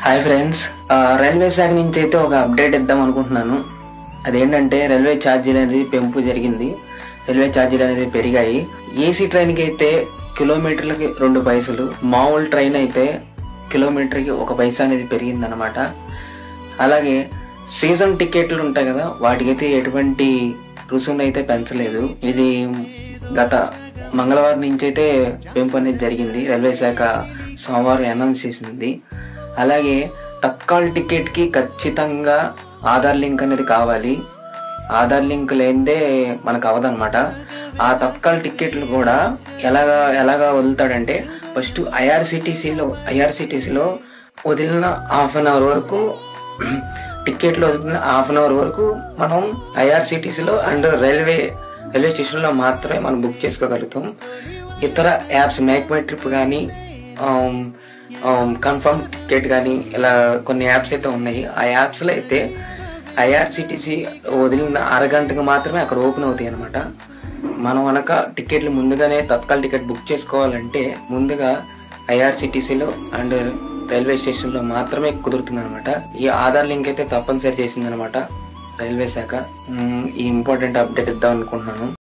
Hi friends, railway శాఖ నుంచి అయితే ఒక అప్డేట్ ఇద్దాం అనుకుంటున్నాను. అదేంటంటే రైల్వే ఛార్జీలు అనేది పెంపు జరిగింది. రైల్వే ఛార్జీలు అనేది పెరిగాయి. ఏసీ ట్రైన్కి అయితే కిలోమీటర్లకి 2 పైసలు, మామూలు ట్రైన్ అయితే కిలోమీటర్కి 1 పైసా అనేది పెరిగింది అనమాట. అలాగే సీజన్ టికెట్లు ఉంటాయి కదా, వాటికైతే ఎటువంటి రుసుమును అయితే పెంచలేదు. ఇది గత మంగళవారం నుంచి అయితే పెంపు అనేది జరిగింది. రైల్వే శాఖ సోమవారం అనౌన్స్ చేసింది. అలాగే తత్కాల్ టికెట్ కి ఖచ్చితంగా ఆధార్ లింక్ అనేది కావాలి. ఆధార్ లింక్ లేనిదే మనకు అవదనమాట. ఆ తత్కాల్ టికెట్లు కూడా ఎలాగా వదులుతాడంటే, ఫస్ట్ ఐఆర్సిటీసీలో వదిలిన హాఫ్ అన్ అవర్ వరకు టికెట్లు వదిలిన హాఫ్ అన్ అవర్ వరకు మనం ఐఆర్సిటీసీలో అండ్ రైల్వే స్టేషన్లో మాత్రమే మనం బుక్ చేసుకోగలుగుతాం. ఇతర యాప్స్ మేక్ మై ట్రిప్ కానీ, కన్ఫర్మ్ టికెట్ కానీ, ఇలా కొన్ని యాప్స్ అయితే ఉన్నాయి. ఆ యాప్స్లో అయితే ఐఆర్సిటీసీ వదిలిన అరగంటకు మాత్రమే అక్కడ ఓపెన్ అవుతాయి అనమాట. మనం కనుక టికెట్లు ముందుగానే తత్కాల్ టికెట్ బుక్ చేసుకోవాలంటే ముందుగా ఐఆర్సిటీసీలో అండ్ రైల్వే స్టేషన్లో మాత్రమే కుదురుతుంది అనమాట. ఈ ఆధార్ లింక్ అయితే తప్పనిసరి చేసింది అనమాట రైల్వే శాఖ. ఈ ఇంపార్టెంట్ అప్డేట్ ఇద్దాం అనుకుంటున్నాను.